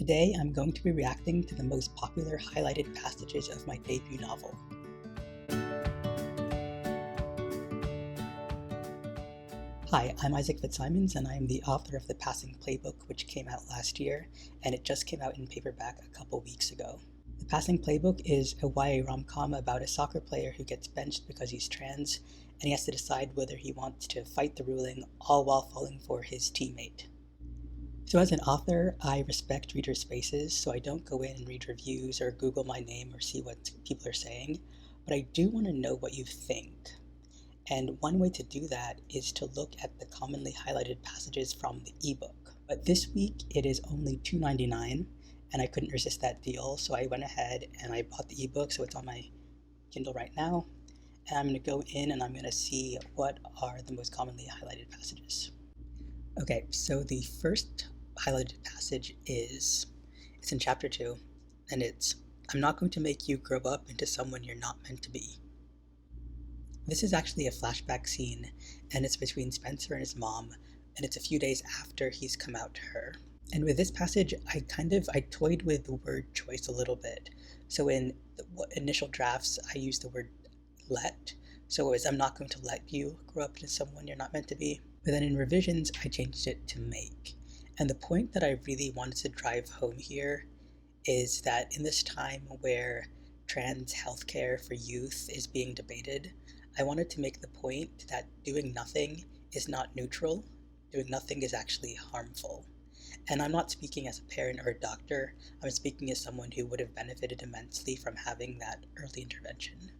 Today I'm going to be reacting to the most popular highlighted passages of my debut novel. Hi, I'm Isaac Fitzsimons and I am the author of the Passing Playbook, which came out last year, and it just came out in paperback a couple weeks ago. The Passing Playbook is a YA rom-com about a soccer player who gets benched because he's trans, and he has to decide whether he wants to fight the ruling, all while falling for his teammate. So as an author, I respect reader spaces, so I don't go in and read reviews or Google my name or see what people are saying, but I do want to know what you think. And one way to do that is to look at the commonly highlighted passages from the ebook. But this week it is only $2.99, and I couldn't resist that deal, so I went ahead and I bought the ebook, so it's on my Kindle right now. And I'm going to go in and I'm going to see what are the most commonly highlighted passages. Okay, so the first highlighted passage it's in chapter 2, and it's, "I'm not going to make you grow up into someone you're not meant to be." This is actually a flashback scene, and it's between Spencer and his mom, and it's a few days after he's come out to her. And with this passage, I toyed with the word choice a little bit. So in the initial drafts, I used the word let. So it was, "I'm not going to let you grow up into someone you're not meant to be." But then in revisions, I changed it to make. And the point that I really wanted to drive home here is that in this time where trans healthcare for youth is being debated, I wanted to make the point that doing nothing is not neutral. Doing nothing is actually harmful. And I'm not speaking as a parent or a doctor, I'm speaking as someone who would have benefited immensely from having that early intervention.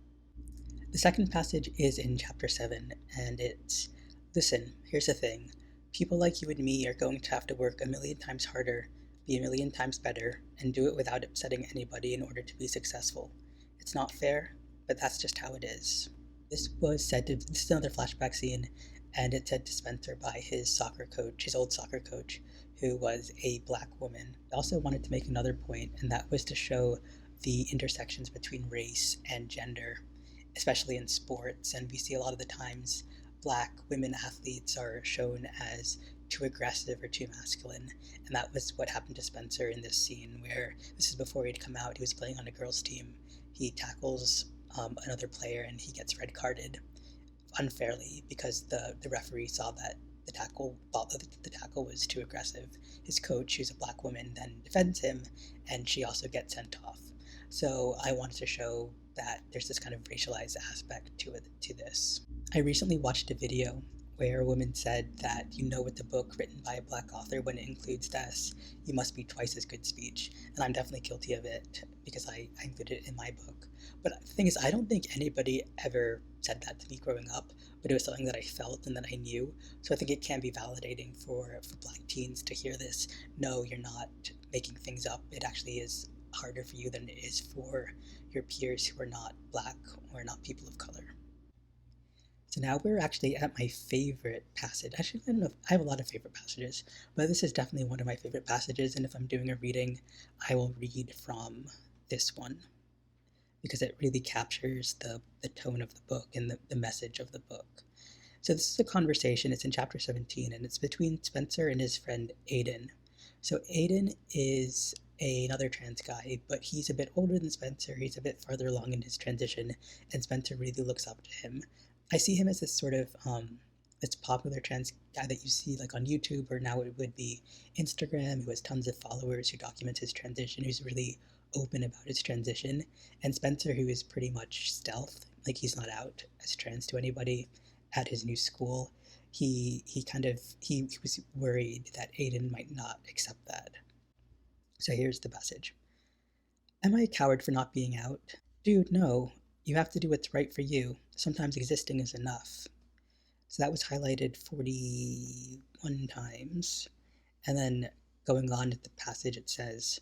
The second passage is in chapter 7, and it's, "Listen, here's the thing. People like you and me are going to have to work a million times harder, be a million times better, and do it without upsetting anybody in order to be successful. It's not fair, but that's just how it is." This is another flashback scene, and it's said to Spencer by his old soccer coach, who was a black woman. I also wanted to make another point, and that was to show the intersections between race and gender, especially in sports. And we see a lot of the times black women athletes are shown as too aggressive or too masculine, and that was what happened to Spencer in this scene, where this is before he'd come out. He was playing on a girls' team. He tackles another player and he gets red carded unfairly because the referee saw that thought that the tackle was too aggressive. His coach, who's a black woman, then defends him, and she also gets sent off. So I wanted to show that there's this kind of racialized aspect to this. I recently watched a video where a woman said that, with the book written by a black author, when it includes this, you must be twice as good speech. And I'm definitely guilty of it because I included it in my book. But the thing is, I don't think anybody ever said that to me growing up, but it was something that I felt and that I knew. So I think it can be validating for black teens to hear this. No, you're not making things up. It actually is harder for you than it is for your peers who are not black or not people of color. So now we're actually at my favorite passage. Actually, I don't know I have a lot of favorite passages, but this is definitely one of my favorite passages, and if I'm doing a reading, I will read from this one because it really captures the tone of the book and the message of the book. So this is a conversation, it's in chapter 17, and it's between Spencer and his friend Aiden. So Aiden is another trans guy, but he's a bit older than Spencer, he's a bit farther along in his transition, and Spencer really looks up to him. I see him as this sort of this popular trans guy that you see like on YouTube, or now it would be Instagram, who has tons of followers, who documents his transition, who's really open about his transition. And Spencer, who is pretty much stealth, like he's not out as trans to anybody at his new school. He was worried that Aiden might not accept that. So here's the passage. "Am I a coward for not being out? Dude, no. You have to do what's right for you. Sometimes existing is enough." So that was highlighted 41 times. And then going on to the passage, it says,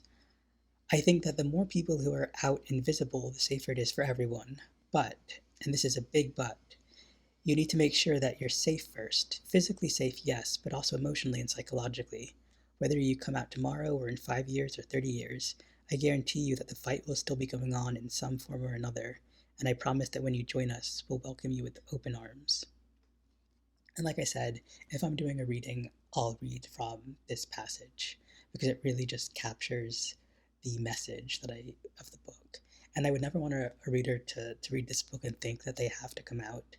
"I think that the more people who are out and visible, the safer it is for everyone. But, and this is a big but, you need to make sure that you're safe first. Physically safe, yes, but also emotionally and psychologically. Whether you come out tomorrow or in 5 years or 30 years, I guarantee you that the fight will still be going on in some form or another. And I promise that when you join us, we'll welcome you with open arms." And like I said, if I'm doing a reading, I'll read from this passage. because it really just captures the message of the book. And I would never want a reader to read this book and think that they have to come out.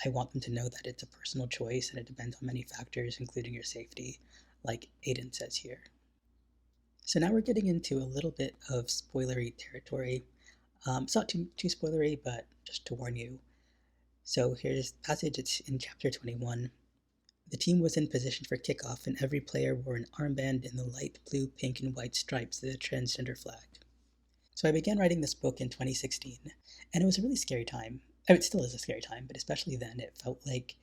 I want them to know that it's a personal choice and it depends on many factors, including your safety, like Aiden says here. So now we're getting into a little bit of spoilery territory. It's not too spoilery, but just to warn you. So here's the passage. It's in chapter 21. The team was in position for kickoff, and every player wore an armband in the light blue, pink, and white stripes of the transgender flag. So I began writing this book in 2016, and it was a really scary time. I mean, it still is a scary time, but especially then it felt like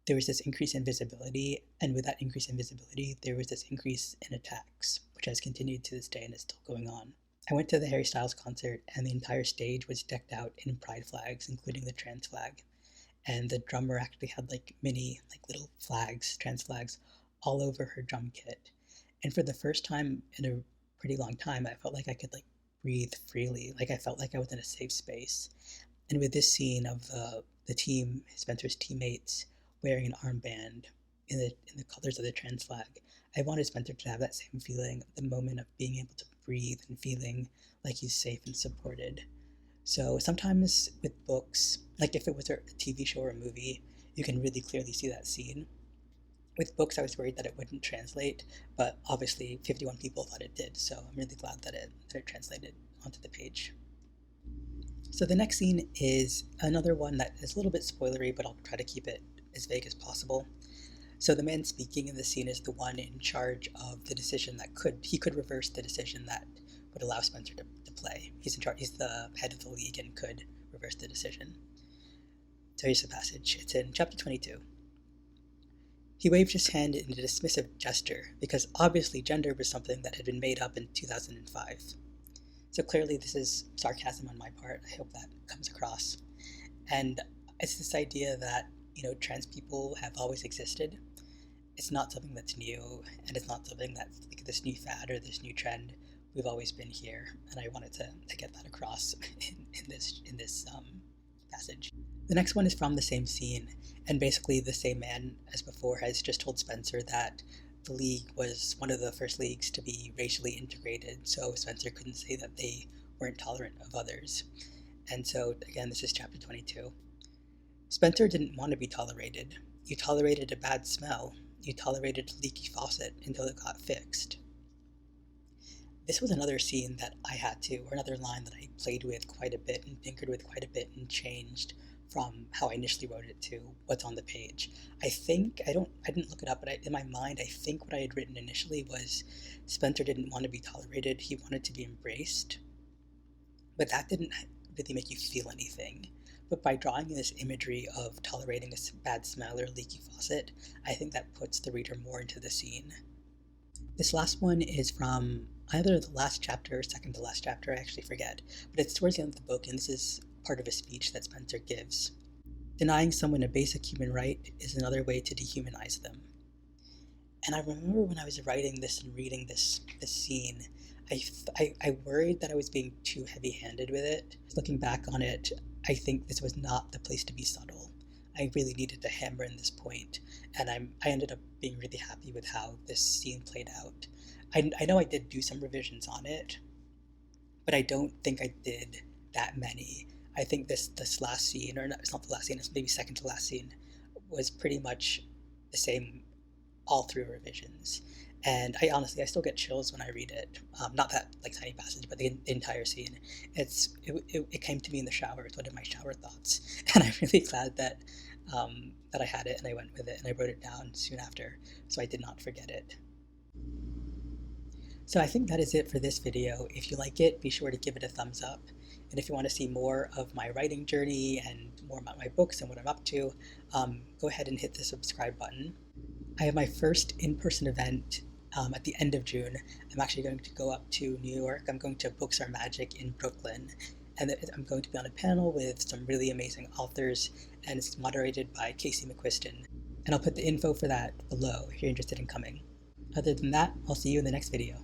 there was this increase in visibility, and with that increase in visibility, there was this increase in attacks, which has continued to this day and is still going on. I went to the Harry Styles concert, and the entire stage was decked out in pride flags, including the trans flag. And the drummer actually had mini little flags, trans flags, all over her drum kit. And for the first time in a pretty long time, I felt like I could breathe freely. I felt like I was in a safe space. And with this scene of the team, Spencer's teammates, wearing an armband in the colors of the trans flag, I wanted Spencer to have that same feeling, the moment of being able to breathe and feeling like he's safe and supported. So sometimes with books, if it was a TV show or a movie, you can really clearly see that scene. With books, I was worried that it wouldn't translate, but obviously 51 people thought it did, so I'm really glad that it translated onto the page. So the next scene is another one that is a little bit spoilery, but I'll try to keep it as vague as possible. So the man speaking in the scene is the one in charge of the decision that he could reverse the decision that would allow Spencer to play. He's in charge. He's the head of the league and could reverse the decision. So here's the passage. It's in chapter 22. He waved his hand in a dismissive gesture because obviously gender was something that had been made up in 2005. So clearly this is sarcasm on my part. I hope that comes across. And it's this idea that, trans people have always existed. It's not something that's new, and it's not something that's this new fad or this new trend. We've always been here, and I wanted to get that across in this passage. The next one is from the same scene, and basically the same man as before has just told Spencer that the league was one of the first leagues to be racially integrated, so Spencer couldn't say that they weren't tolerant of others. And so, again, this is chapter 22. Spencer didn't want to be tolerated. You tolerated a bad smell. You tolerated a leaky faucet until it got fixed. This was another scene that I had to, or another line that I played with quite a bit and tinkered with quite a bit and changed from how I initially wrote it to what's on the page. I didn't look it up, but in my mind, I think what I had written initially was Spencer didn't want to be tolerated. He wanted to be embraced. But that didn't really make you feel anything. But by drawing this imagery of tolerating a bad smell or leaky faucet, I think that puts the reader more into the scene. This last one is from either the last chapter or second to last chapter, I actually forget, but it's towards the end of the book, and this is part of a speech that Spencer gives. Denying someone a basic human right is another way to dehumanize them. And I remember when I was writing this and reading this scene, I worried that I was being too heavy-handed with it. Looking back on it, I think this was not the place to be subtle. I really needed to hammer in this point, and I ended up being really happy with how this scene played out. I know I did do some revisions on it, but I don't think I did that many. I think this last scene, or not, it's not the last scene, it's maybe second to last scene, was pretty much the same all through revisions. And I still get chills when I read it. Not that tiny passage, but the entire scene. It came to me in the shower. It's one of my shower thoughts, and I'm really glad that I had it and I went with it and I wrote it down soon after, so I did not forget it. So I think that is it for this video. If you like it, be sure to give it a thumbs up. And if you want to see more of my writing journey and more about my books and what I'm up to, go ahead and hit the subscribe button. I have my first in-person event at the end of June. I'm actually going to go up to New York. I'm going to Books Are Magic in Brooklyn. And I'm going to be on a panel with some really amazing authors, and it's moderated by Casey McQuiston. And I'll put the info for that below if you're interested in coming. Other than that, I'll see you in the next video.